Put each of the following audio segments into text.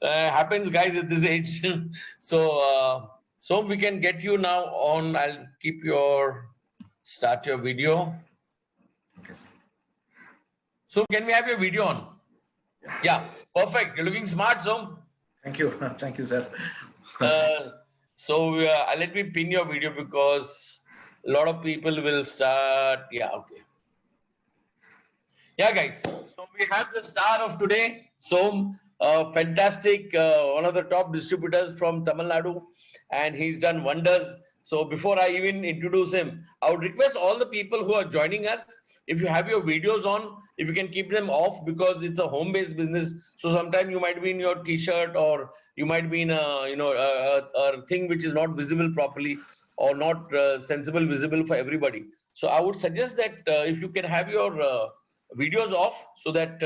Happens, guys, at this age. So we can get you now on. I'll start your video. Okay, sir. So can we have your video on? Yeah, perfect. You're looking smart, Som. Thank you. Thank you, sir. Let me pin your video because a lot of people will start. Yeah, okay. Yeah, guys. So we have the star of today, Som, fantastic, one of the top distributors from Tamil Nadu, and he's done wonders. So before I even introduce him, I would request all the people who are joining us, if you have your videos on, if you can keep them off because it's a home-based business. So sometimes you might be in your T-shirt or you might be in a thing which is not visible properly or not sensible visible for everybody. So I would suggest that if you can have your videos off so that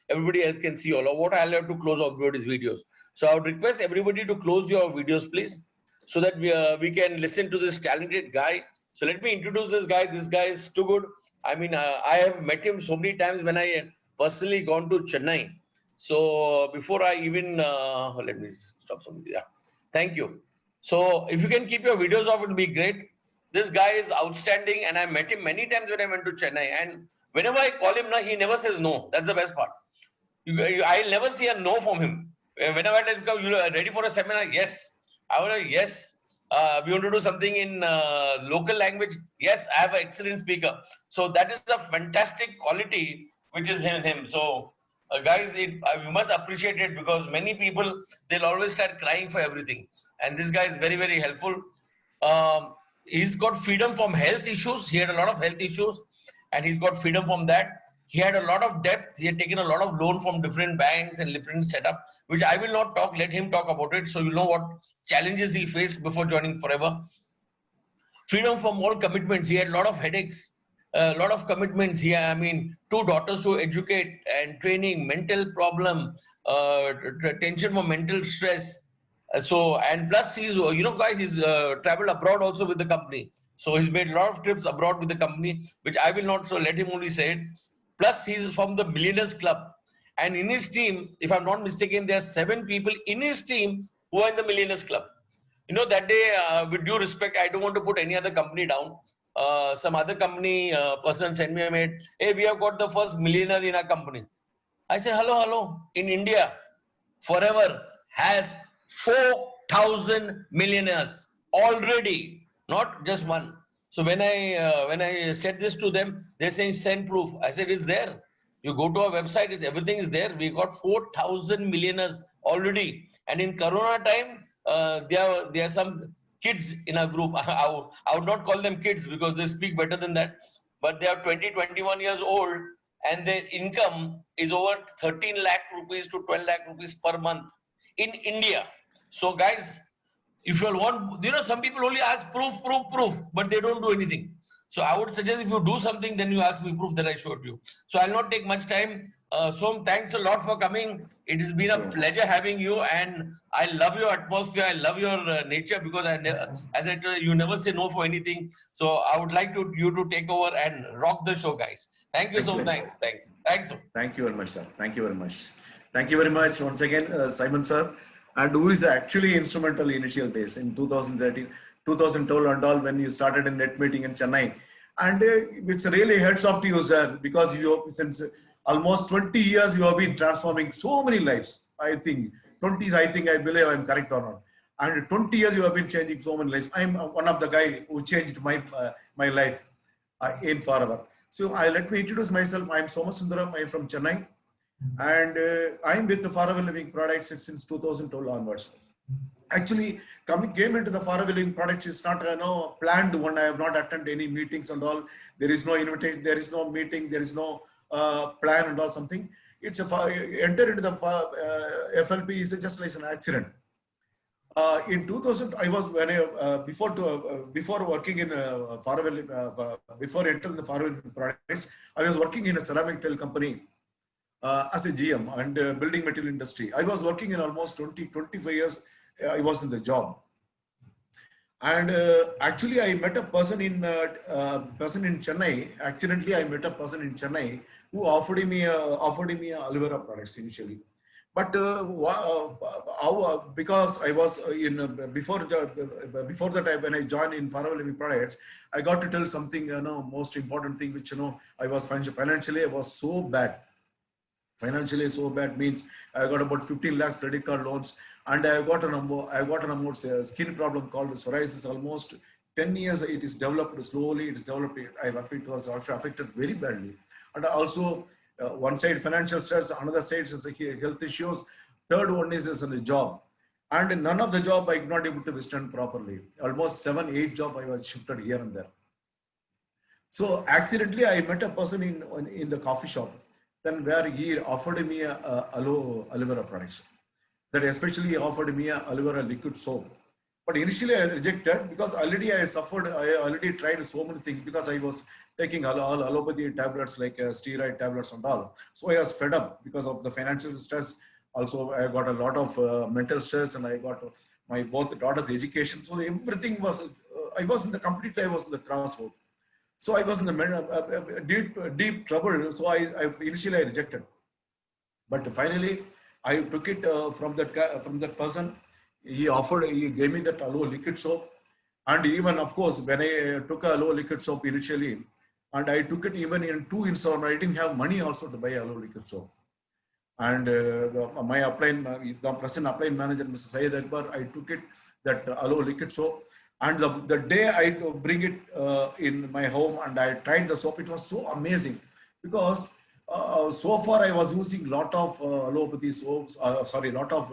everybody else can see all of what I'll have to close everybody's videos. So I would request everybody to close your videos, please, so that we can listen to this talented guy. So let me introduce this guy. This guy is too good. I mean, I have met him so many times when I personally gone to Chennai. So before I even, let me stop something. Yeah, thank you. So if you can keep your videos off, it will be great. This guy is outstanding, and I met him many times when I went to Chennai. And whenever I call him, he never says no. That's the best part. I'll never see a no from him. Whenever I tell him, you are ready for a seminar? Yes. I will say, yes. We want to do something in local language. Yes, I have an excellent speaker. So that is a fantastic quality which is in him. So guys, you must appreciate it because many people, they'll always start crying for everything. And this guy is very, very helpful. He's got freedom from health issues. He had a lot of health issues and he's got freedom from that. He had a lot of depth. He had taken a lot of loan from different banks and different setup, which I will not talk. Let him talk about it. So you know what challenges he faced before joining Forever. Freedom from all commitments. He had a lot of headaches, a lot of commitments. I mean, 2 daughters to educate and training, mental problem, tension for mental stress. And plus he's, guys, he's traveled abroad also with the company. So he's made a lot of trips abroad with the company, which I will not, so let him only say it. Plus he's from the Millionaires Club. And in his team, if I'm not mistaken, there are 7 people in his team who are in the Millionaires Club. That day, with due respect, I don't want to put any other company down. Some other company person sent me a mail, hey, we have got the first millionaire in our company. I said, hello. In India, Forever has 4,000 millionaires already, not just one. So when I said this to them, they're saying send proof. I said it's there. You go to our website, everything is there. We got 4,000 millionaires already. And in Corona time, there are some kids in our group. I would not call them kids because they speak better than that. But they are 20, 21 years old and their income is over 13 lakh rupees to 12 lakh rupees per month in India. So guys, if you want, some people only ask proof, but they don't do anything. So I would suggest if you do something, then you ask me proof that I showed you. So I'll not take much time. Som, thanks a lot for coming. It has been a pleasure having you, and I love your atmosphere. I love your nature because as I told you, you never say no for anything. So I would like you to take over and rock the show, guys. Thank you so much. Thanks. Som. Thank you very much, sir. Thank you very much. Thank you very much once again, Simon sir, and who is actually instrumental initial days in 2013, 2012 and all when you started in net meeting in Chennai. And it's really heads off to you, sir, because since almost 20 years you have been transforming so many lives. I think 20s, I believe I'm correct or not. And 20 years you have been changing so many lives. I'm one of the guy who changed my life in Forever. So let me introduce myself. I'm Somasundaram. I'm from Chennai. And I'm with the Forever Living products since 2012 onwards. Actually, came into the Forever Living products is not planned one. I have not attended any meetings and all. There is no invitation. There is no meeting. There is no plan and all something. It's enter into the FLP is just like an accident. In 2000, I was before working in Forever, before entering the Forever Living products, I was working in a ceramic tile company. As a GM and building material industry. I was working in almost 25 years. I was in the job. And actually I met a person in Chennai. Accidentally, I met a person in Chennai who offered me aloe vera products initially. But because I was before that, when I joined in Farewell Living Products, I got to tell something, most important thing, which, I was financially, I was so bad. Financially so bad means I got about 15 lakhs credit card loans, and I got an amount skin problem called psoriasis. Almost 10 years it is developed slowly. It is developed. It was affected very badly, and also one side financial stress, another side is health issues. Third one is a job, and none of the job I could not able to withstand properly. Almost 7, 8 job I was shifted here and there. So accidentally, I met a person in the coffee shop, then where he offered me a aloe vera products. That especially he offered me a aloe vera liquid soap. But initially I rejected because already I suffered. I already tried so many things because I was taking all allopathy tablets like steroid tablets and all. So I was fed up because of the financial stress. Also, I got a lot of mental stress, and I got my both daughters' education. So everything was. I was in the completely. I was in the crossroad. So I was in the deep trouble. So initially I rejected, but finally I took it from that guy, from that person. He gave me that aloe liquid soap, and even of course when I took a aloe liquid soap initially, and I took it even in 2 installments. I didn't have money also to buy aloe liquid soap, and my the present upline manager, Mr. Syed Akbar, I took it that aloe liquid soap, and the day I bring it in my home and I tried the soap, it was so amazing because so far I was using lot of allopathy soaps, lot of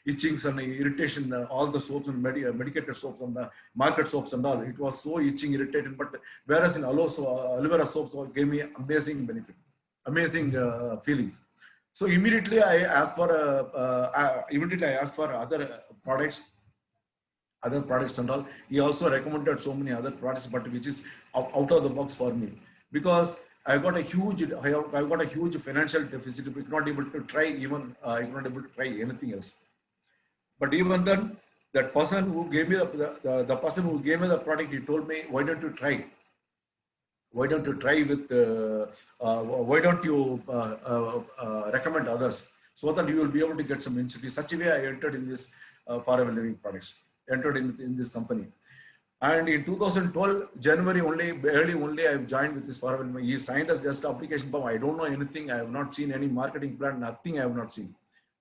itchings and irritation, all the soaps and medicated soaps and the market soaps and all. It was so itching, irritating, but whereas in aloe vera soaps gave me amazing benefit, amazing feelings. So immediately I asked for products, other products and all. He also recommended so many other products, but which is out of the box for me because I got a huge financial deficit. I could not able to try even I could not able to try anything else. But even then, that person who gave me the person who gave me the product, he told me, why don't you try? Why don't you try with? Why don't you recommend others so that you will be able to get some incentive? Such a way, I entered in this forever living products. Entered in this company, and in 2012 January only I joined with this forever. He signed us just application form. I don't know anything. I have not seen any marketing plan. Nothing I have not seen.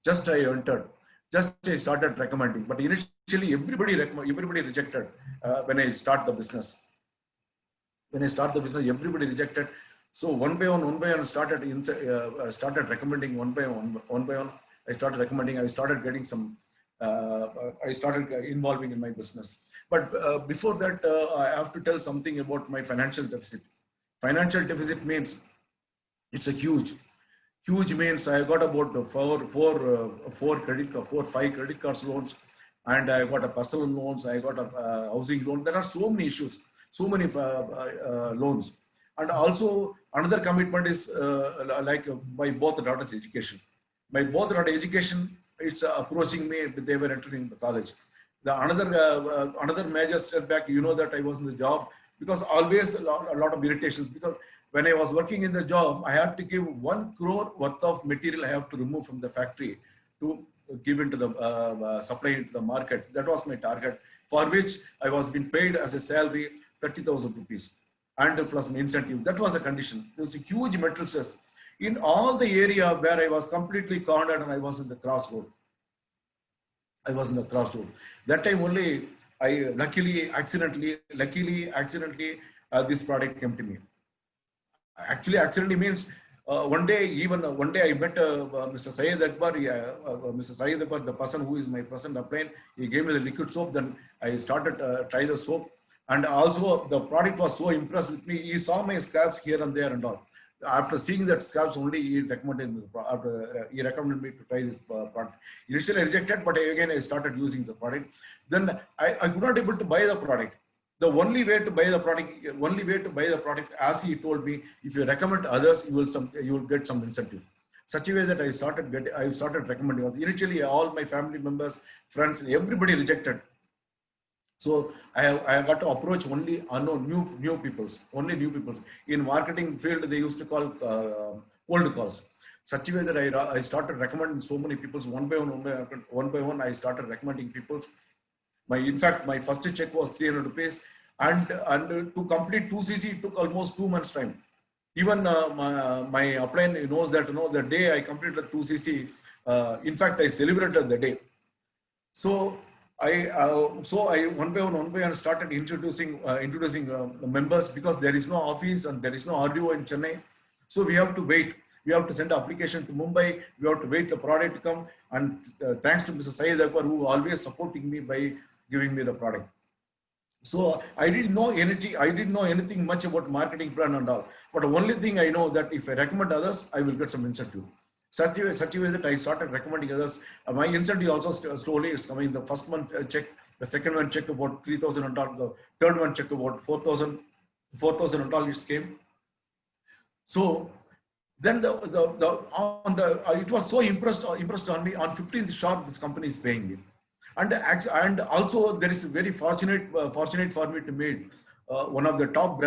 Just I entered. Just I started recommending. But initially everybody rejected when I start the business. When I start the business, everybody rejected. So one by one, started recommending one by one. I started recommending. I started getting some. I started involving in my business. But before that, I have to tell something about my financial deficit. Financial deficit means it's a huge means I got about five credit cards loans, and I got a personal loans. I got a housing loan. There are so many issues, so many loans, and also another commitment is my both daughters' education. My both daughters' education, it's approaching me. They were entering the college. The another major setback, that I was in the job because always a lot of irritations because when I was working in the job, I had to give 1 crore worth of material I have to remove from the factory to give into the supply into the market. That was my target, for which I was being paid as a salary 30,000 rupees and plus my incentive. That was a condition. There was a huge mental stress in all the area where I was completely cornered and I was in the crossroad. That time only, I accidentally, this product came to me. Actually, accidentally means one day I met Mr. Syed Akbar. Mr. Syed Akbar, the person who is my present upline, he gave me the liquid soap. Then I started try the soap, and also the product was so impressed with me. He saw my scabs here and there and all. After seeing that scabs only, he recommended me. He recommended me to try this product. Initially, I rejected, but again I started using the product. Then I could not able to buy the product. The only way to buy the product, as he told me, if you recommend others, you will get some incentive. Such a way that I started recommending. Initially, all my family members, friends, everybody rejected. So I got to approach only unknown new peoples. In marketing field, they used to call cold calls. such a way that I started recommending so many people, one by one, I started recommending people. In fact, my first check was 300 rupees, and to complete 2cc, it took almost 2 months time. Even my upline knows that, the day I completed 2cc, in fact, I celebrated the day. So I one by one started introducing members, because there is no office and there is no RDO in Chennai. So we have to wait. We have to send an application to Mumbai. We have to wait the product to come. And thanks to Mr. Syed Akbar, who always supporting me by giving me the product. So I didn't know anything much about marketing plan and all. But the only thing I know that if I recommend others, I will get some incentive. Such a way that I started recommending others. My incentive also slowly is coming. The first month check, the second one check about 3,000 and all. The third one check about 4,000 and all. It came. So then it was so impressed on me. On 15th sharp, this company is paying me. And also there is very fortunate for me to meet one of the top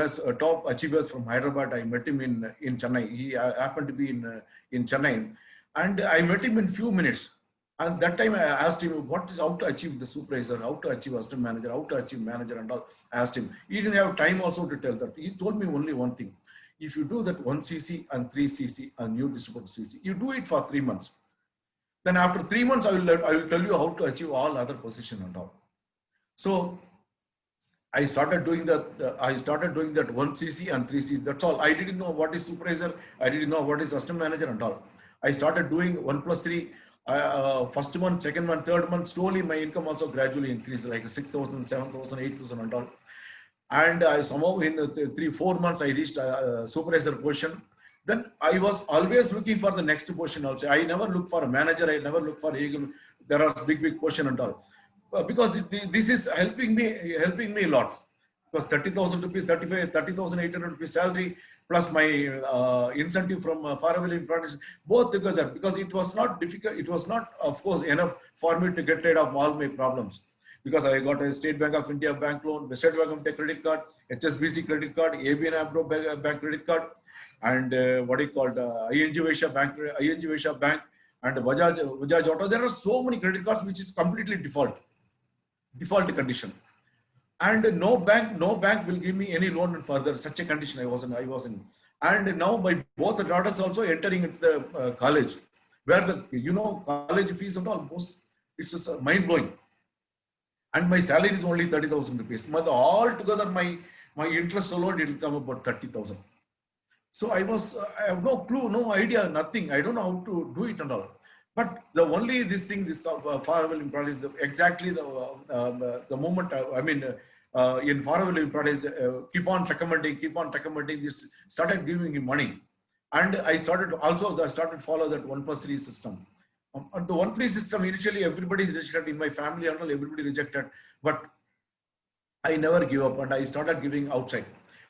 achievers from Hyderabad. I met him in Chennai. He happened to be in Chennai, and I met him in few minutes. And that time I asked him how to achieve the supervisor, how to achieve assistant manager, how to achieve manager and all. I asked him. He didn't have time also to tell that. He told me only one thing: if you do that 1cc and 3cc and new distributor cc, you do it for 3 months. Then after 3 months, I will tell you how to achieve all other position and all. So I started doing that. 1cc and 3cc. That's all. I didn't know what is supervisor. I didn't know what is assistant manager and all. I started doing 1+3. First month, second month, third month. Slowly, my income also gradually increased, like 6,000, 7,000, 8,000 and all. And somehow in 3-4 months, I reached supervisor position. Then I was always looking for the next position also. I never look for a manager. I never look for there are big position and all. Because this is helping me a lot. Because 30,000 rupees, 30,800 rupees salary, plus my incentive from faraway products, both together. Because it was not difficult. It was not, of course, enough for me to get rid of all my problems. Because I got a State Bank of India bank loan, State Bank of India credit card, HSBC credit card, ABN AMRO bank credit card, and ING Vaishya Bank, and Bajaj Auto. There are so many credit cards which is completely default condition, and no bank will give me any loan further. Such a condition I was in. And now my both the daughters also entering into the college, where the college fees and all, it's just mind blowing. And my salary is only 30,000 rupees. But all together, my interest alone, it will come about 30,000. So I have no clue, no idea, nothing. I don't know how to do it and all. But the only this faraway products, exactly the moment, in faraway products, keep on recommending, this started giving me money. And I started follow that 1+3 system. The 1+3 system, initially everybody is rejected in my family and all, everybody rejected. But I never give up, and I started giving outside.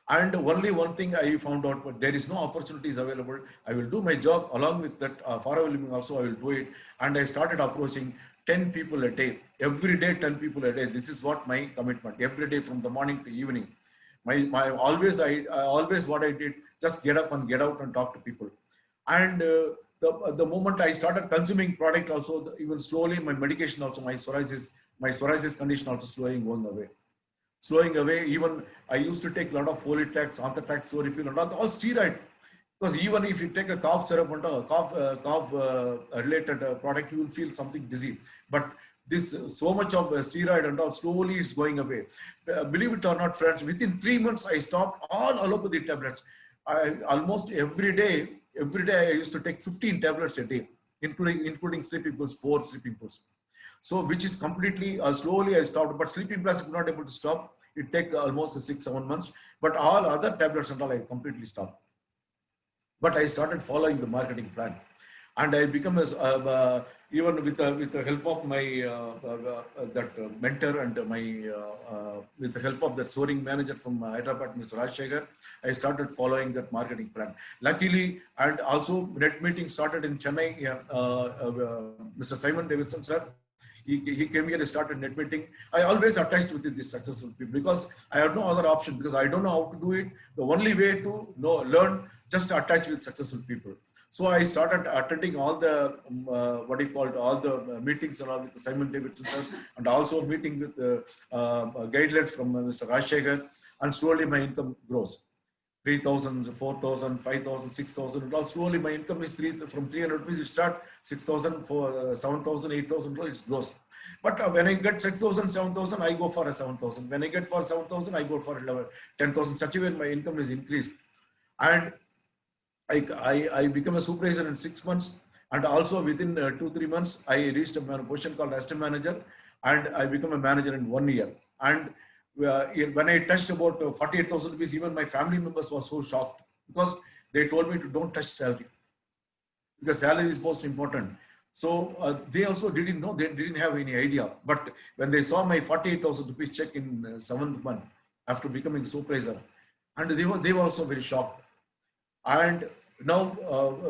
And only one thing I found out, but there is no opportunities available. I will do my job along with that faraway living also. I will do it. And I started approaching 10 people a day. Every day, 10 people a day. This is what my commitment. Every day from the morning to evening. Always what I did, just get up and get out and talk to people. And the moment I started consuming product also, even slowly my medication also, my psoriasis condition also going away. Even I used to take a lot of Folitax, Anthrax, Sorifil, and all steroid. Because even if you take a cough syrup and a cough related product, you will feel something dizzy. But this so much of steroid and all slowly is going away. Believe it or not, friends, within 3 months I stopped all allopathy tablets. Almost every day I used to take 15 tablets a day, including sleeping pills, 4 sleeping pills. So which is completely slowly I stopped, but sleeping pills I could not able to stop. It take almost 6-7 months, but all other tablets and all I completely stopped. But I started following the marketing plan, and I become even with the help of my mentor and with the help of the soaring manager from Hyderabad, Mr. Rajshekhar, I started following that marketing plan. Luckily, and also net meeting started in Chennai. Mr. Simon Davidson, sir, he came here and started net meeting. I always attached with these successful people because I had no other option, because I don't know how to do it. The only way to learn, just to attach with successful people. So I started attending all the what do you call it, all the meetings and all with Simon Davidson sir, and also meeting with guidelines from Mr. Rajshekhar, and slowly my income grows. 3,000, 4,000, 5,000, 6,000. And all slowly my income is from 300 rupees. It start 6,000, 7,000, 8,000. It grows. But when I get 6,000, 7,000, I go for a 7,000. When I get for 7,000, I go for 10,000. Such a way my income is increased. And I become a supervisor in 6 months, and also within 2-3 months I reached a position called assistant manager, and I become a manager in 1 year. And when I touched about 48,000 rupees, even my family members were so shocked, because they told me to don't touch salary, because salary is most important. So they also didn't know, they didn't have any idea. But when they saw my 48,000 rupees check in 7th month after becoming supervisor, and they were also very shocked. And now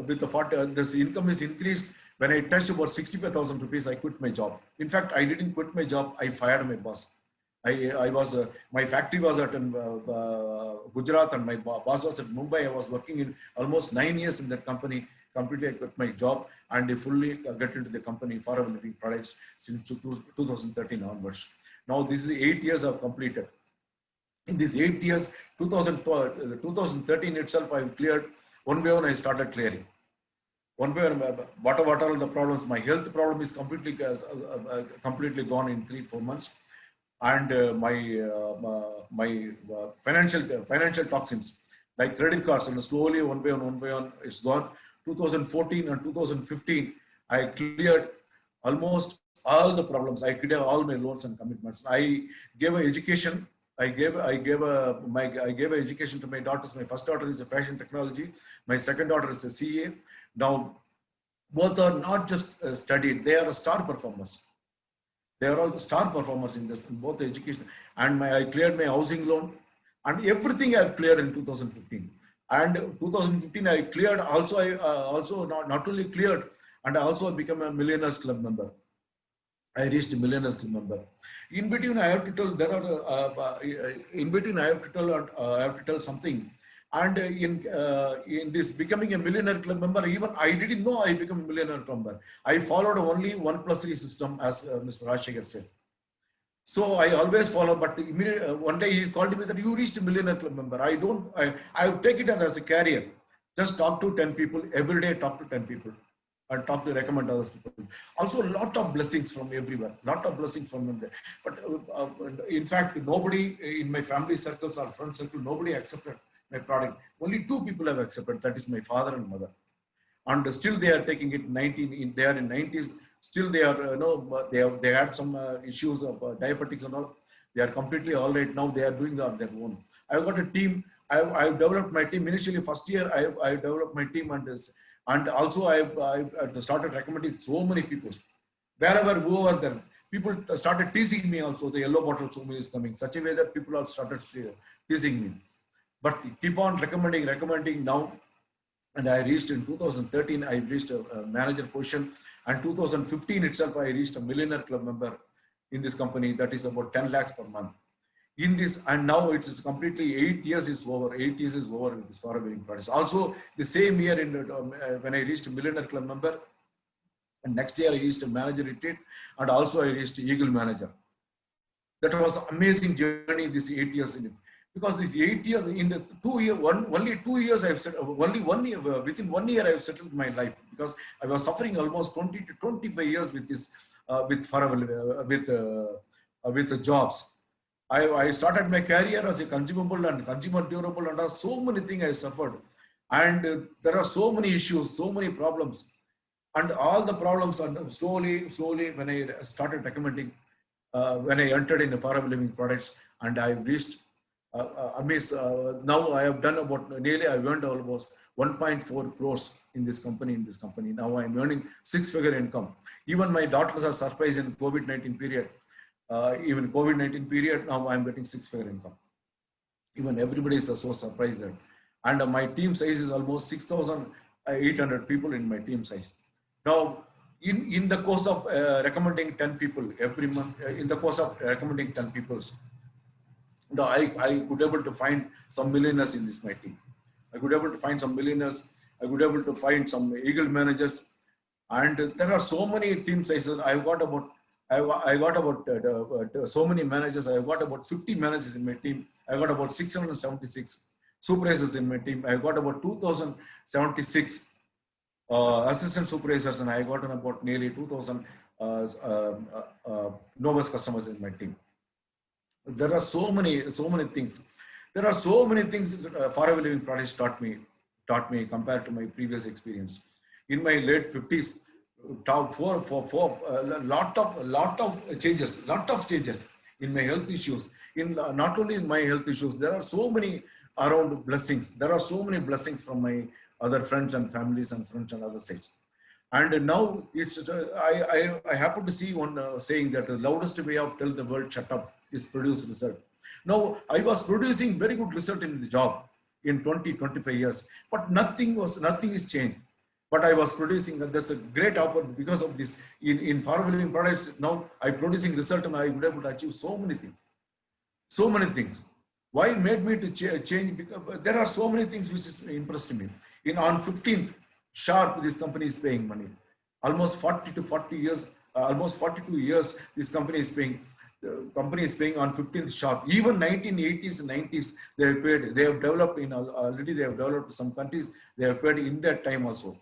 with the this income is increased. When I touched about 65,000 rupees, I quit my job. In fact, I didn't quit my job. I fired my boss. I was my factory was at Gujarat, and my boss was at Mumbai. I was working in almost 9 years in that company. Completely I quit my job, and I fully got into the company Forever Living Products since 2013 onwards. Now this is 8 years I've completed. In these 8 years, 2013 itself, I cleared one by one. I started clearing one by one. What are all the problems? My health problem is completely gone in 3-4 months, and my financial toxins like credit cards, and slowly one by one, it's gone. 2014 and 2015, I cleared almost all the problems. I cleared all my loans and commitments. I gave an education. I gave education to my daughters. My first daughter is a fashion technology. My second daughter is a CA. Now, both are not just studied; they are star performers. They are all star performers in this, in both the education. And I cleared my housing loan, and everything I have cleared in 2015. And 2015 I cleared. Also, I also not only cleared, and I also become a Millionaires Club member. I reached a Millionaires Club member. In between, I have to tell in between I have to tell something. And in this becoming a Millionaire Club member, even I didn't know I become a Millionaire Club member. I followed only 1+3 system, as Mr. Rajshekhar said. So I always follow, but one day he called me that you reached a Millionaire Club member. I take it as a career. Just talk to 10 people every day. Talk to 10 people. And talk to recommend others people. Also, a lot of blessings from everyone. Lot of blessings from them. But in fact, nobody in my family circles or friend circle, nobody accepted my product. Only 2 people have accepted. That is my father and mother. And still they are taking it 19. They are in 90s. Still they are they had some issues of diabetics and all. They are completely all right now. They are doing on their own. I've got a team. I've developed my team. Initially, first year I developed my team, and also I started recommending so many people. Whoever there, people started teasing me also. The yellow bottle Sumi is coming. Such a way that people have started teasing me. But keep on recommending now. And I reached in 2013, I reached a manager position. And 2015 itself, I reached a Millionaire Club member in this company. That is about 10 lakhs per month. In this, and now it is completely 8 years is over. 8 years is over with this Forever Living Products. Also, the same year when I reached a Millionaire Club member, and next year I reached a manager retreat, and also I reached Eagle manager. That was amazing journey. This 8 years in it, because this 8 years in the 2 year, only 2 years I've set, only 1 year, within 1 year I've settled my life, because I was suffering almost 20 to 25 years with this, with Forever, with the jobs. I started my career as a consumable and consumer durable, and so many things I suffered. And there are so many issues, so many problems. And all the problems, and slowly, when I started recommending, when I entered in the Forever Living Products, and I reached, now I have done about, nearly I earned almost 1.4 crores in this company. Now I'm earning 6-figure income. Even my daughters are surprised in COVID-19 period. Even COVID-19 period, now I'm getting 6-figure income. Even everybody is so surprised that. And my team size is almost 6,800 people in my team size. Now, in the course of recommending 10 people every month, in the course of recommending 10 people, I could able to find some millionaires in this my team. I could able to find some millionaires, I could able to find some eagle managers, and there are so many team sizes. I got about so many managers. I got about 50 managers in my team. I got about 676 supervisors in my team. I got about 2076 assistant supervisors, and I got about nearly 2000 novice customers in my team. There are so many things. There are so many things Faraway Living Products taught me compared to my previous experience. In my late 50s, top lot of changes in my health issues. In not only in my health issues, there are so many around blessings. There are so many blessings from my other friends and families and friends and other sides. And now it's I happen to see one saying that the loudest way of tell the world shut up is produce result. Now I was producing very good result in the job in 25 years, but nothing is changed. But I was producing, there's a great opportunity because of this. In Faraway Living Products, now I'm producing result and I would able to achieve so many things. So many things. Why made me to change? Because there are so many things which is impressed me. On 15th sharp, this company is paying money. Almost 40 years, almost 42 years, this company is paying. The company is paying on 15th sharp. Even 1980s and 90s, they have paid. They have developed already. They have developed some countries. They have paid in that time also.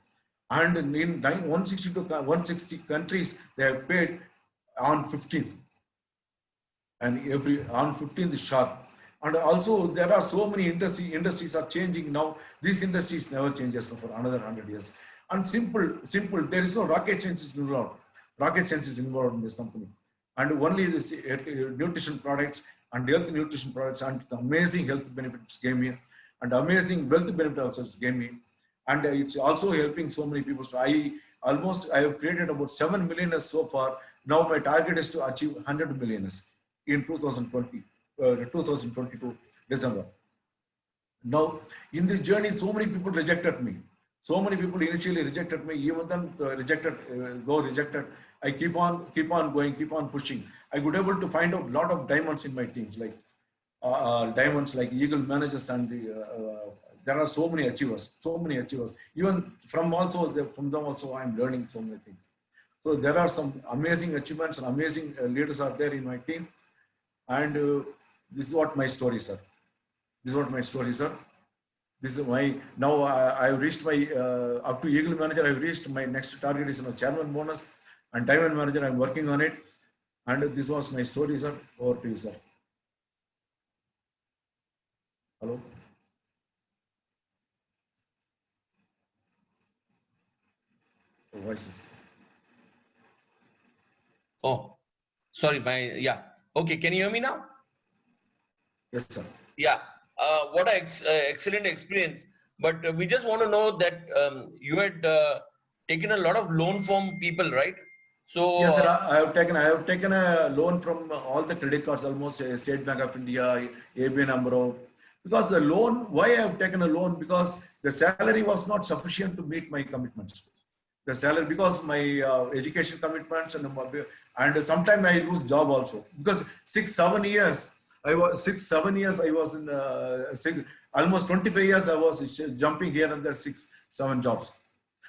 And in 160 countries, they have paid on 15th. And on 15th sharp. And also there are so many industries are changing now. This industries never changes for another 100 years. And simple, there is no rocket science involved. Rocket science is involved in this company. And only this nutrition products and health nutrition products and the amazing health benefits gave me, and amazing wealth benefit also gave me. And it's also helping so many people. So I have created about 7 millionaires so far. Now my target is to achieve 100 millionaires in 2022 December. Now in this journey, so many people rejected me. So many people initially rejected me, even then rejected. I keep on going, keep on pushing. I could able to find out a lot of diamonds in my teams, like diamonds like eagle managers, and there are so many achievers. Even from them also I'm learning so many things. So there are some amazing achievements and amazing leaders are there in my team. And this is what my story, sir. This is my, now I've reached my, up to Eagle Manager, I've reached my next target is chairman bonus, and Diamond Manager, I'm working on it. And this was my story, sir. Over to you, sir. Hello? Voices. Oh, sorry, yeah. Okay, can you hear me now? Yes, sir. Yeah. What an excellent experience. But we just want to know that you had taken a lot of loan from people, right? So yes, sir. I have taken a loan from all the credit cards, almost State Bank of India, ABN AMRO. Because the loan, why I have taken a loan? Because the salary was not sufficient to meet my commitments. The salary, because my education commitments and sometimes I lose job also, because 6-7 years I was in almost 25 years I was jumping here and there 6-7 jobs.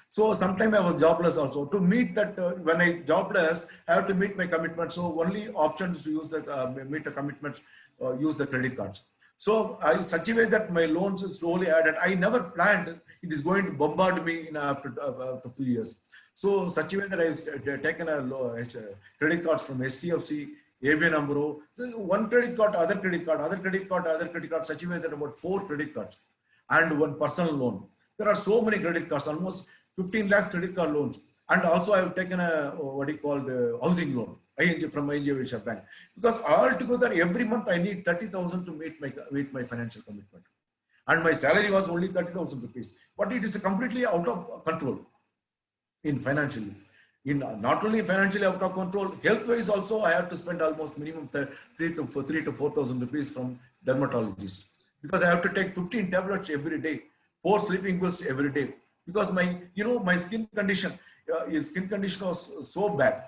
So sometimes I was jobless also. To meet that, when I jobless, I have to meet my commitments. So only option is to use the meet the commitments, use the credit cards. So I such a way that my loans slowly added. I never planned it is going to bombard me in after a few years. So such a way that I've taken a credit cards from STFC, ABN AMRO. So one credit card, other credit card, such a way that about 4 credit cards and one personal loan. There are so many credit cards, almost 15 lakhs credit card loans. And also I have taken a what you call the housing loan from ING Vysya Bank, because altogether every month I need 30,000 to meet my financial commitment, and my salary was only 30,000 rupees. But it is completely out of control in financially. In not only financially out of control, health wise also I have to spend almost minimum 3 to 4,000 rupees from dermatologist, because I have to take 15 tablets every day, 4 sleeping pills every day, because my my skin condition was so bad.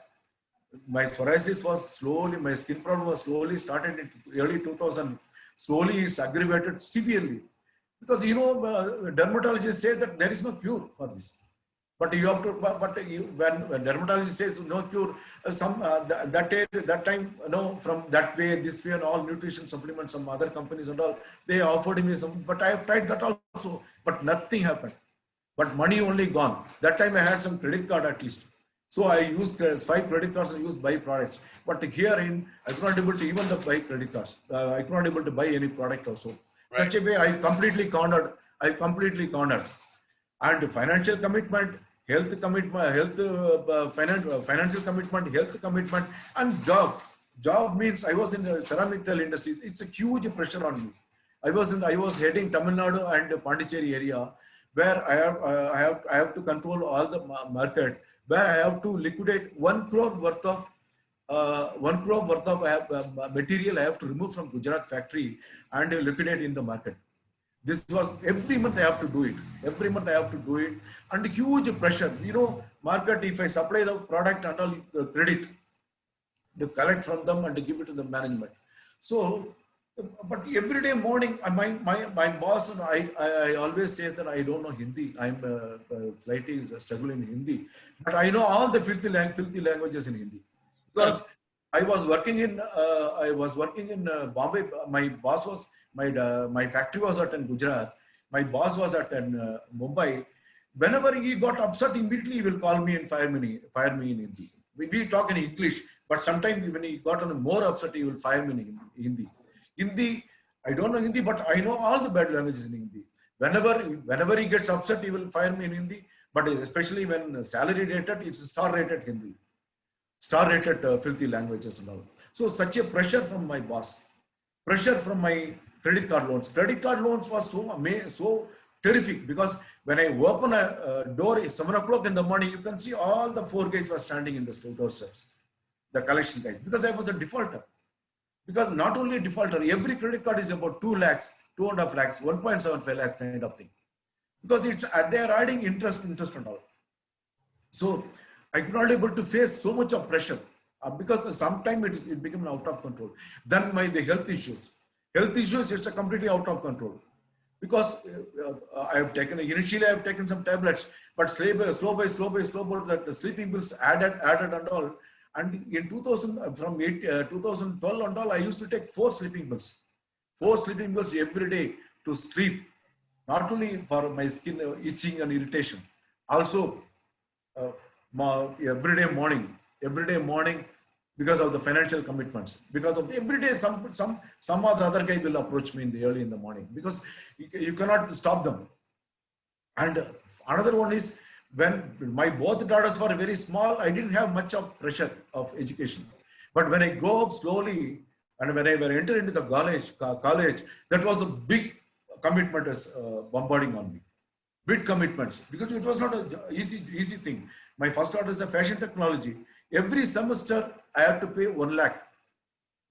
My psoriasis was slowly, my skin problem was slowly started in early 2000. Slowly it's aggravated severely. Because dermatologists say that there is no cure for this. But you have to, when dermatologist says no cure, that time, from that way, this way, and all nutrition supplements, some other companies and all, they offered me some, but I have tried that also, but nothing happened. But money only gone. That time I had some credit card at least. So I used 5 credit cards and used buy products. But here I could not able to even buy credit cards. I could not able to buy any product also. Right. Such a way I completely cornered. And financial commitment, health commitment, financial commitment, health commitment, and job. Job means I was in the ceramic tile industry. It's a huge pressure on me. I was heading Tamil Nadu and Pondicherry area, where I have to control all the market, where I have to liquidate 1 crore worth of 1 crore worth of material I have to remove from Gujarat factory and liquidate in the market. This was every month I have to do it. Every month I have to do it, and huge pressure. Market, if I supply the product and all credit, to collect from them and to give it to the management. So, but every day morning, my boss and I always say that I don't know Hindi. I'm slightly struggling in Hindi, but I know all the filthy languages in Hindi, because I was working in Bombay. My boss was my factory was at in Gujarat. My boss was at Mumbai. Whenever he got upset, immediately he will call me and fire me in Hindi. We talk in English, but sometimes when he got on more upset, he will fire me in Hindi. Hindi, I don't know Hindi, but I know all the bad languages in Hindi. Whenever he gets upset, he will fire me in Hindi. But especially when salary rated, it's star rated Hindi, star rated filthy languages and all. So such a pressure from my boss, pressure from my credit card loans. Credit card loans was so terrific, because when I open a door at 7 o'clock in the morning, you can see all the 4 guys were standing in the doorsteps, the collection guys, because I was a defaulter. Because not only a defaulter, every credit card is about 2 lakhs, 2.5 lakhs, 1.75 lakhs kind of thing. Because they are adding interest and all. So I could not able to face so much of pressure, because sometimes it became out of control. Then the health issues. Health issues, it's a completely out of control. Because initially I have taken some tablets, but slow by slow, that the sleeping pills added and all. And in 2012 and all, I used to take 4 sleeping pills. 4 sleeping pills every day to sleep, not only for my skin itching and irritation, also every day morning, because of the financial commitments, because of every day some or the other guy will approach me early in the morning, because you cannot stop them. And another one is, when my both daughters were very small, I didn't have much of pressure of education. But when I grow up slowly, and when I enter into the college, that was a big commitment bombarding on me. Big commitments, because it was not an easy thing. My first daughter is a fashion technology. Every semester I have to pay 1 lakh.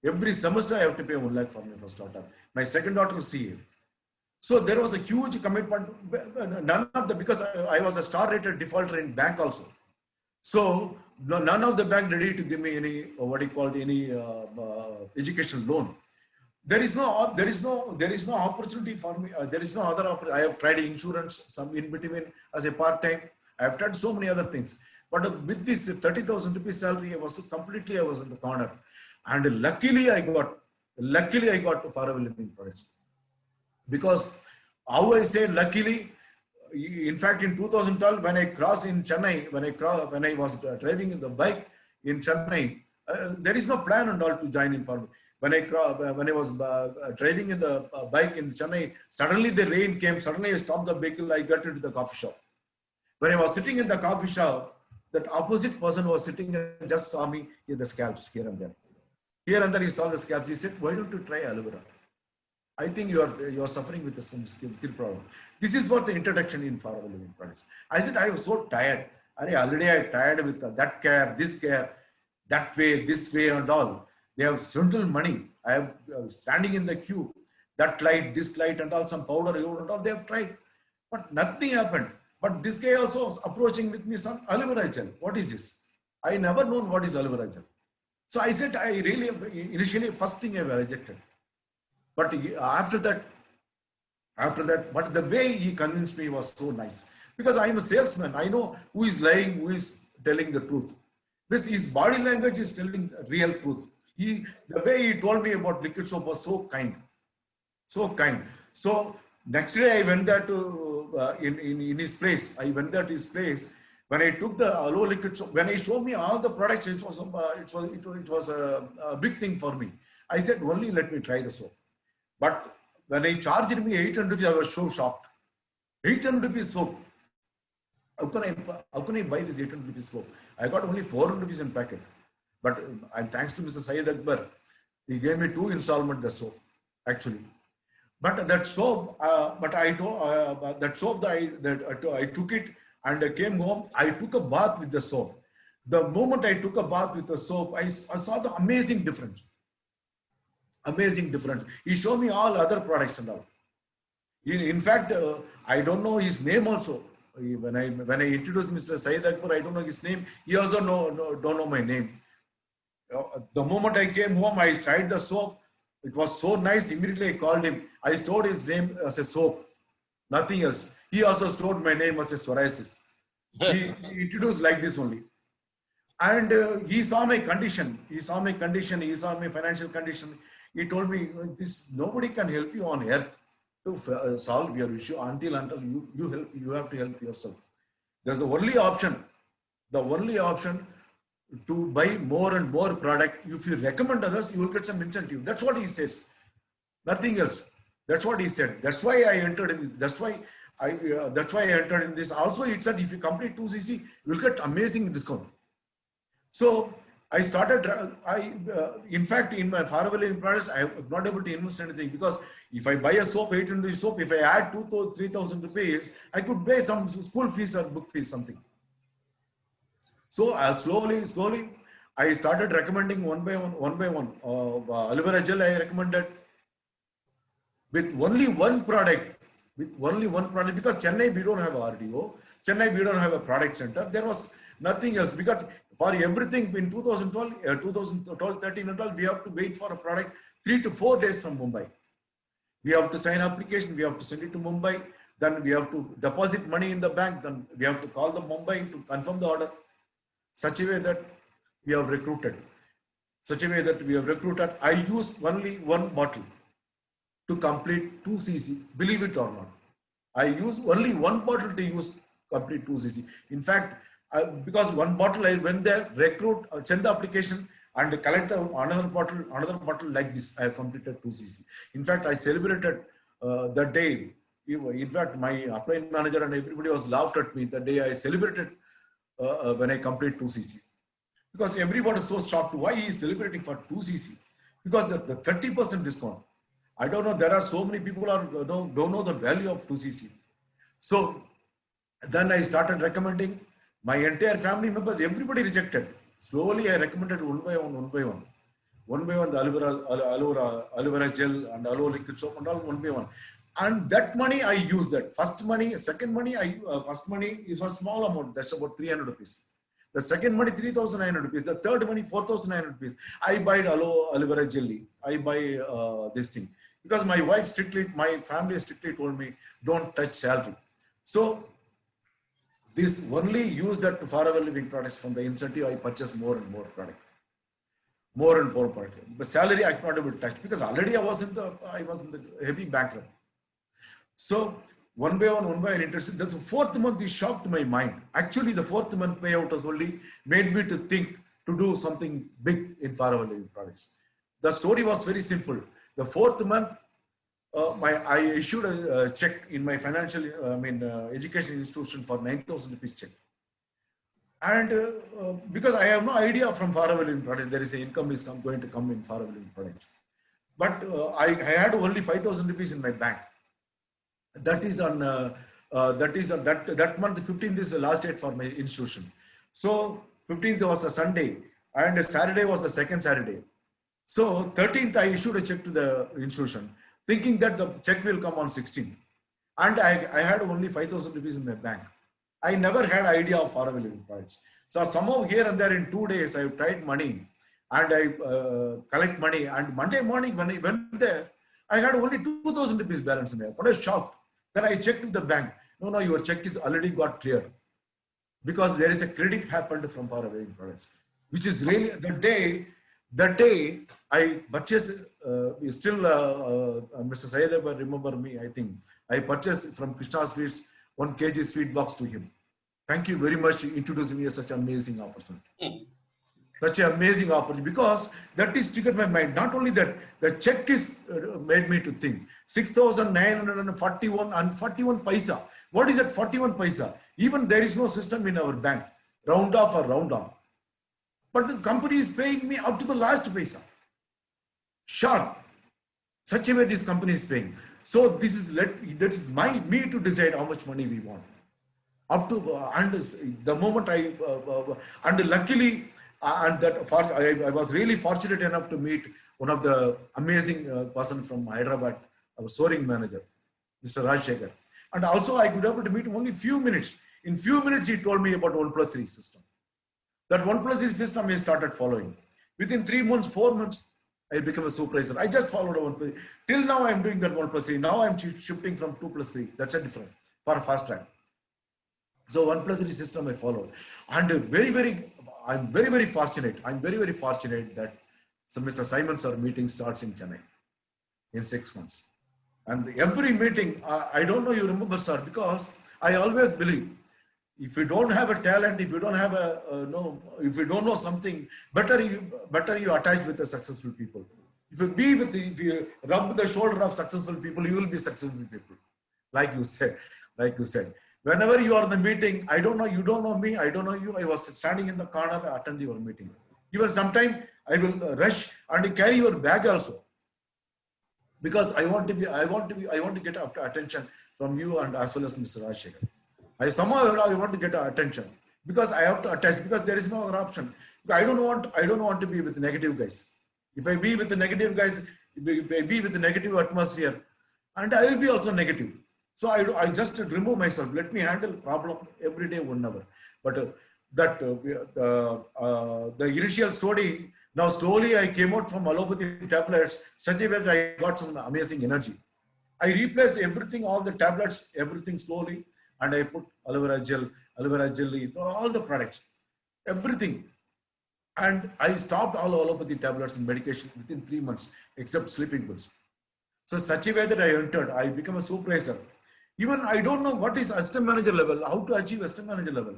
Every semester I have to pay 1 lakh for my first daughter. My second daughter is CA. So there was a huge commitment. None of the, because I was a star rated defaulter in bank also. So none of the bank ready to give me any any education loan. There is no opportunity for me. There is no other opportunity. I have tried insurance, some in between as a part time. I have tried so many other things. But with this 30,000 rupees salary, I was in the corner. And luckily I got forever living products. Because how I say luckily, in fact, in 2012, when I crossed in Chennai, when I was driving the bike in Chennai, there is no plan and all to join in farming. When I was driving in the bike in Chennai, suddenly the rain came. Suddenly I stopped the vehicle. I got into the coffee shop. When I was sitting in the coffee shop, that opposite person was sitting and just saw me in the scalps here and there. Here and there he saw the scalps. He said, "Why don't you try aloe vera? I think you are suffering with some skill problem." This is what the introduction in forever living products. I said, I was so tired. Already I tired with that care, this care, that way, this way and all. They have swindled money. I have standing in the queue, that light, this light and all, some powder and all, they have tried. But nothing happened. But this guy also was approaching with me some aloe vera gel. What is this? I never known what is aloe vera gel. So I said, initially, first thing I rejected. But after that, After that, but the way he convinced me was so nice because I'm a salesman. I know who is lying, who is telling the truth. This his body language is telling real truth. The way he told me about liquid soap was so kind, so kind. So next day I went there to in his place. I went there to his place. When I took the aloe liquid soap, when he showed me all the products, it was a big thing for me. I said, only let me try the soap. But when he charged me 800 rupees, I was so shocked. 800 rupees soap. How can I buy this 800 rupees soap? I got only 400 rupees in packet. But I'm thanks to Mr. Syed Akbar, he gave me 2 installment the soap, actually. But that soap, that soap that I took it and I came home. I took a bath with the soap. The moment I took a bath with the soap, I saw the amazing difference. Amazing difference. He showed me all other products and all. In fact, I don't know his name also. When I introduced Mr. Syed Akbar, I don't know his name. He also don't know my name. The moment I came home, I tried the soap. It was so nice. Immediately I called him. I stored his name as a soap, nothing else. He also stored my name as a psoriasis. He introduced like this only. And he saw my condition. He saw my condition. He saw my financial condition. He told me, this nobody can help you on earth to solve your issue until you have to help yourself. There's the only option. The only option to buy more and more product. If you recommend others, you will get some incentive. That's what he says. Nothing else. That's what he said. That's why I entered in this. That's why I entered in this. Also, it said if you complete 2cc, you will get amazing discount. So I started. In fact, in my faraway products, I am not able to invest anything because if I buy a soap, 800 soap, if I add 3,000 rupees, I could pay some school fees or book fees, something. So slowly, I started recommending one by one. Aloe vera gel I recommended with only one product. Because Chennai we don't have RDO. Chennai we don't have a product center. There was nothing else because for everything in 2012, 13 and 12, we have to wait for a product 3 to 4 days from Mumbai. We have to sign application. We have to send it to Mumbai. Then we have to deposit money in the bank. Then we have to call the Mumbai to confirm the order. Such a way that we have recruited. I use only one bottle to complete 2cc. Believe it or not. I use only one bottle to complete 2cc. In fact, because one bottle I went there, recruit, send the application and collect another bottle like this. I have completed 2cc. In fact, I celebrated that day. In fact, my upline manager and everybody was laughed at me the day I celebrated when I complete 2cc. Because everybody is so shocked why he is celebrating for 2cc. Because the 30% discount. I don't know, there are so many people who don't know the value of 2cc. So then I started recommending. My entire family members, everybody rejected. Slowly I recommended one by one. One by one, the aloe vera gel and aloe liquid soap and all one by one. And that money I used that. First money, second money, first money is a small amount. That's about 300 rupees. The second money, 3,900 rupees. The third money, 4,900 rupees. I buy aloe vera jelly. I buy this thing. Because my family strictly told me, don't touch salary. So this only use that forever living products from the incentive. I purchase more and more product. More and more product. The salary I could not able to touch because already I was in the heavy bankrupt. So one by one interested. That's the fourth month he shocked my mind. Actually, the fourth month payout was only made me to think to do something big in forever living products. The story was very simple. The fourth month, I issued a check in my financial, education institution for 9,000 rupees check. And because I have no idea from forever living products, there is an income is going to come in forever living products. But I had only 5,000 rupees in my bank. That is on that month. 15th is the last date for my institution. So 15th was a Sunday, and Saturday was the second Saturday. So 13th I issued a check to the institution, thinking that the check will come on 16th. And I had only 5,000 rupees in my bank. I never had idea of forever living products. So somehow here and there in 2 days, I tried money and I collect money. And Monday morning when I went there, I had only 2,000 rupees balance in my account. I was shocked. Then I checked with the bank. No, your check is already got cleared because there is a credit happened from power wedding products, which is really the day I purchased, Mr. Sayed remember me, I think. I purchased from Krishna Sweets 1 kg sweet box to him. Thank you very much for introducing me as such an amazing opportunity. Such an amazing opportunity because that is triggered my mind. Not only that, the check is made me to think 6,941 and 41 paisa. What is that 41 paisa? Even there is no system in our bank, round off or round on. But the company is paying me up to the last paisa. Sharp. Such a way this company is paying. So this is that is me to decide how much money we want. Up to and the moment and luckily and that I was really fortunate enough to meet one of the amazing person from Hyderabad, our soaring manager, Mr. Rajshekhar. And also I could able to meet him only few minutes. In few minutes he told me about 1+3 system. That 1+3 system I started following. Within 3 months, 4 months, I became a supervisor. I just followed a 1+3. Till now I'm doing that 1+3. Now I'm shifting from 2+3. That's a different for a fast track. So 1+3 system I followed, and I'm very fortunate. I'm very fortunate that Mr. Simon sir meeting starts in Chennai in 6 months, and every meeting I don't know you remember sir, because I always believe if you don't have a talent, if you don't have if you don't know something, better you attach with the successful people. If you rub the shoulder of successful people, you will be successful people, like you said. Whenever you are in the meeting, I don't know, you don't know me, I don't know you. I was standing in the corner, attend your meeting. Even sometimes I will rush and carry your bag also, because I want to get attention from you and as well as Mr. Rajshekhar. I want to get attention because I have to attach, because there is no other option. I don't want to be with negative guys. If I be with the negative guys, if I be with the negative atmosphere, and I will be also negative. So I just remove myself. Let me handle problem every day 1 hour. But the initial story, now slowly I came out from allopathy tablets. Such a way that I got some amazing energy. I replaced everything, all the tablets, everything slowly, and I put aloe vera gel, all the products, everything. And I stopped all allopathy tablets and medication within 3 months, except sleeping pills. So such a way that I entered, I became a supervisor. Even I don't know what is assistant manager level, how to achieve assistant manager level.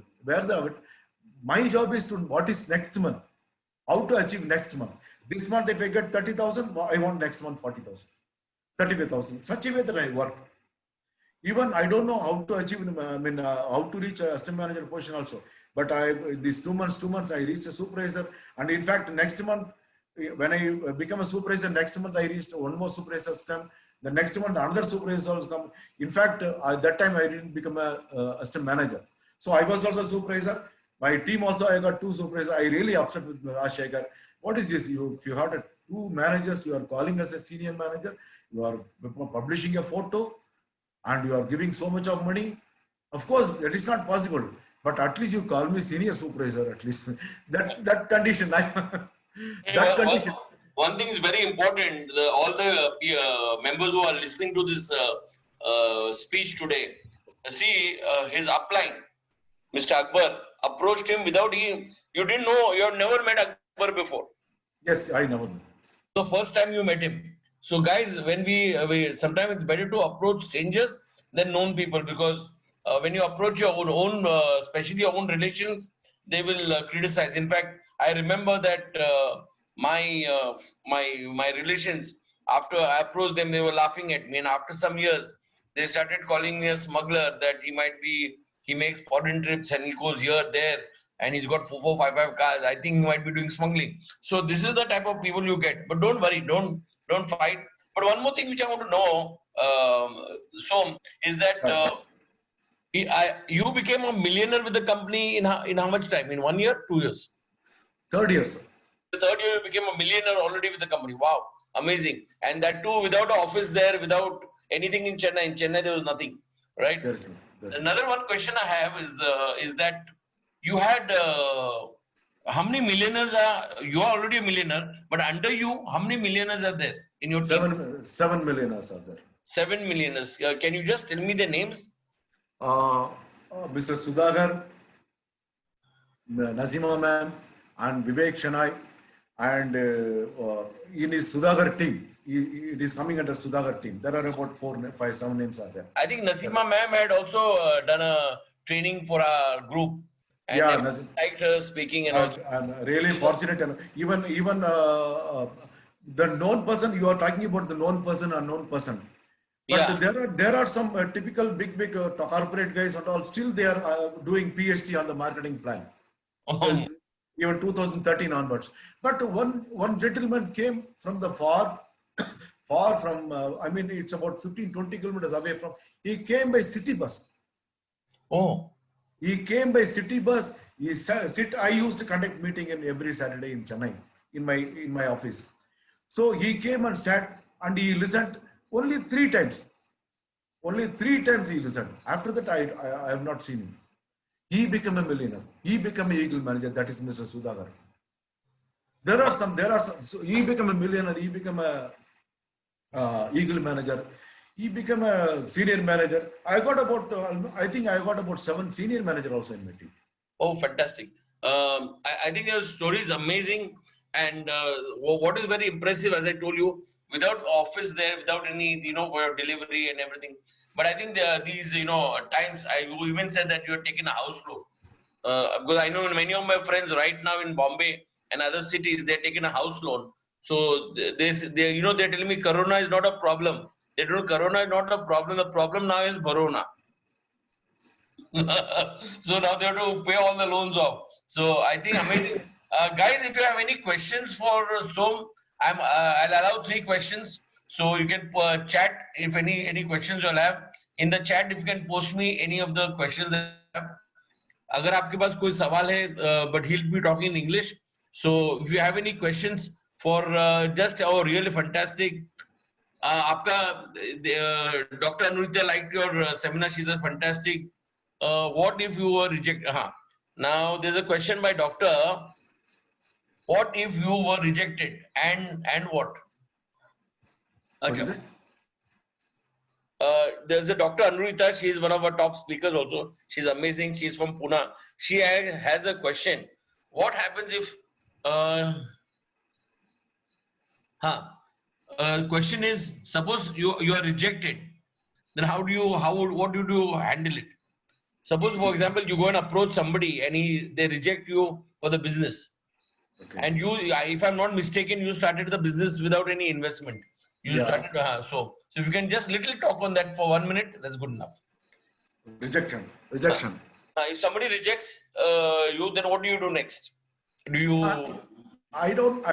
My job is to what is next month, how to achieve next month. This month if I get 30,000, I want next month 40,000, 35,000. Such a way that I work. Even I don't know how to achieve, how to reach a assistant manager position also. But these 2 months, I reached a supervisor. And in fact, next month, when I become a supervisor, next month I reached one more supervisor's come. The next month, another supervisor has come. In fact, at that time, I didn't become a assistant manager. So I was also a supervisor. My team also, I got 2 supervisors. I really upset with Rajshekhar. What is this? If you have 2 managers, you are calling us a senior manager. You are publishing a photo and you are giving so much of money. Of course, that is not possible. But at least you call me senior supervisor, at least. that condition. That condition. One thing is very important. All the members who are listening to this speech today, see his upline, Mr. Akbar, approached him without him. You didn't know, you have never met Akbar before. Yes, I never know. The first time you met him. So guys, when we sometimes it's better to approach strangers than known people, because when you approach your own especially your own relations, they will criticize. In fact, I remember that my relations, after I approached them, they were laughing at me, and after some years, they started calling me a smuggler. That he makes foreign trips and he goes here, there, and he's got 4, 4, 5 cars. I think he might be doing smuggling. So this is the type of people you get. But don't worry, don't fight. But one more thing which I want to know, Som, is that you became a millionaire with the company in how much time? In 1 year, 2 years? 3rd year, sir. The 3rd year, you became a millionaire already with the company. Wow, amazing. And that too without an office there, without anything in Chennai. In Chennai, there was nothing, right? There's Another one question I have is that you had How many millionaires are, you are already a millionaire, but under you, how many millionaires are there in your team? 7 millionaires are there. 7 millionaires. Can you just tell me the names? Uh, Mr. Sudhakar, Nazima ma'am, and Vivek Shanai, and in his Sudhakar team, it is coming under Sudhakar team. There are about 4, 5, 7 names are there. I think Nasima ma'am had also done a training for our group, and Yeah, everyone liked her speaking and also. I'm really fortunate. And even the known person you are talking about, the known person, unknown person. But Yeah. there are some typical big corporate guys and all. Still they are doing PhD on the marketing plan. Even 2013 onwards. But one gentleman came from the far from. I mean, it's about 15, 20 kilometers away from. He came by city bus. Oh. He came by city bus. I used to conduct meeting in every Saturday in Chennai in my office. So he came and sat and he listened only 3 times. Only 3 times he listened. After that, I have not seen him. He became a millionaire. He became an eagle manager. That is Mr. Sudhakar. There are some. So he became a millionaire. He became a eagle manager. He became a senior manager. I think I got about 7 senior manager also in my team. Oh, fantastic. I think your story is amazing. And what is very impressive, as I told you, without office there, without any, for your delivery and everything. But I think these, times, you even said that you are taking a house loan. Because I know many of my friends right now in Bombay and other cities, they're taking a house loan. So they're telling me Corona is not a problem. They told Corona is not a problem. The problem now is Corona. So now they have to pay all the loans off. So I think amazing. Guys, if you have any questions for Som, I'll allow 3 questions. So you can chat if any questions you'll have. In the chat, if you can post me any of the questions that you have. अगर आपके पास कोई सवाल है, but he'll be talking in English. So if you have any questions for just really fantastic. आपका Dr. Anurita liked your seminar. She's a fantastic. What if you were rejected? Now there's a question by doctor. What if you were rejected and what? What is it? There's a Dr. Anurita. She's one of our top speakers also. She's amazing. She's from Pune. She has a question. What happens if question is, suppose you are rejected, then what do you handle it? Suppose, for example, you go and approach somebody and they reject you for the business. Okay. And if I'm not mistaken, you started the business without any investment. You started, so if you can just little talk on that for 1 minute, that's good enough. Rejection. If somebody rejects you, then what do you do next? Do you? I don't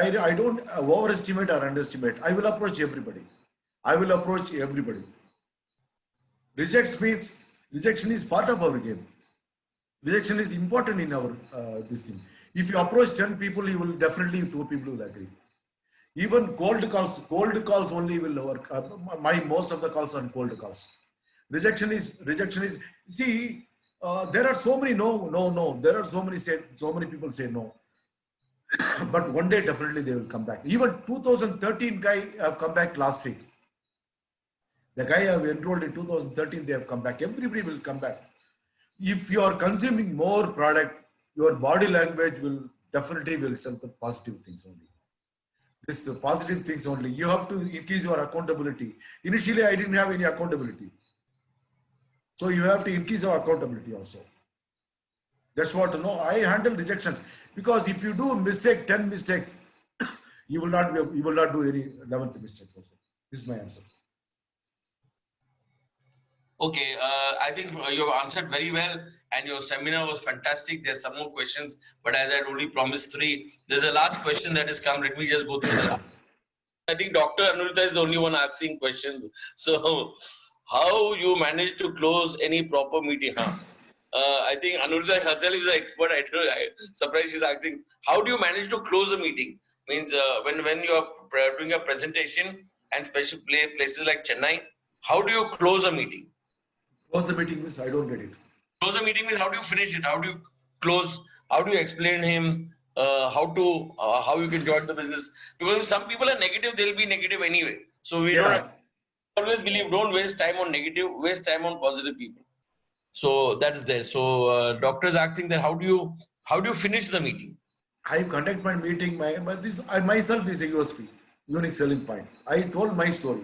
overestimate or underestimate. I will approach everybody. Rejection is part of our game. Rejection is important in our this thing. If you approach 10 people, you will definitely 2 people will agree. Even cold calls only will work. Most of the calls are cold calls. Rejection is. See, there are so many no. There are so many people say no. But one day definitely they will come back. Even 2013 guy have come back last week. The guy I have enrolled in 2013, they have come back. Everybody will come back. If you are consuming more product, your body language will definitely tell the positive things only. This positive things only. You have to increase your accountability. Initially, I didn't have any accountability. So you have to increase your accountability also. That's what I handle rejections, because if you do 10 mistakes, you will not do any 11th mistakes also. This is my answer. Okay, I think you have answered very well, and your seminar was fantastic. There's some more questions, but as I had only promised 3, there's a last question that has come. Let me just go through that. I think Dr. Anurita is the only one asking questions. So, how you manage to close any proper meeting? I think Anurita herself is an expert. I'm surprised she's asking, how do you manage to close a meeting? Means when you are doing a presentation, and especially places like Chennai, how do you close a meeting? Close the meeting means I don't get it. Close a meeting means how do you finish it? How do you close? How do you explain him? how you can join the business, because if some people are negative, they'll be negative anyway. So we don't Yeah, always believe, don't waste time on negative, waste time on positive people. So that is there. So doctor is asking that how do you finish the meeting? I conduct my meeting. But this I myself is a USP, unique selling point. I told my story.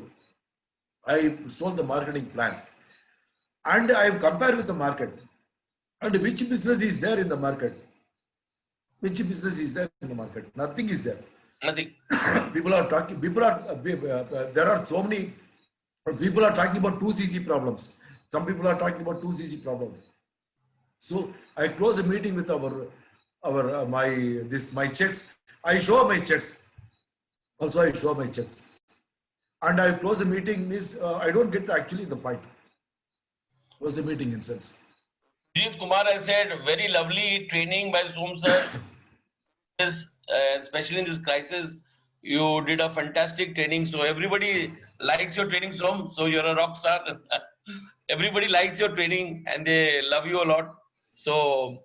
I sold the marketing plan, and I have compared with the market and which business is there in the market. Which business is there in the market? Nothing is there. Nothing. People are talking. There are so many. People are talking about 2cc problems. Some people are talking about 2cc problem. So I close a meeting with our my checks. I show my checks. Also, I show my checks, and I close the meeting. Means I don't get actually the point. Close the meeting in sense. Jeet Kumar has said, very lovely training by Som sir. This, especially in this crisis, you did a fantastic training. So everybody likes your training, Som. So you're a rock star. Everybody likes your training and they love you a lot. So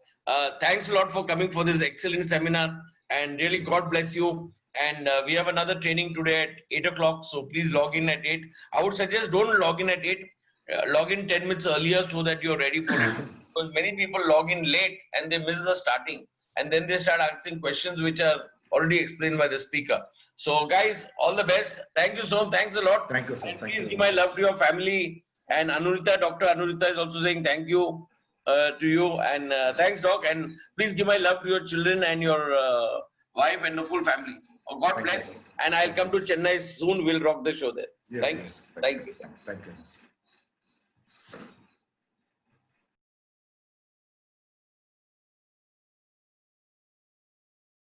thanks a lot for coming for this excellent seminar. And really, God bless you. And we have another training today at 8 o'clock. So please log in at 8. I would suggest don't log in at 8. Log in 10 minutes earlier so that you're ready for it. Because many people log in late and they miss the starting, and then they start asking questions which are already explained by the speaker. So guys, all the best. Thank you so much. Thanks a lot. Thank you, sir. And Thank you please very give my much. love to your family. And Anurita, Dr. Anurita is also saying thank you to you. And thanks, Doc. And please give my love to your children and your wife and the full family. Oh, God Thank you, bless. sir. And I'll Thank you, come to sir. Chennai soon. We'll rock the show there. Yes, Thank you. yes. Thank you. Thank you very much.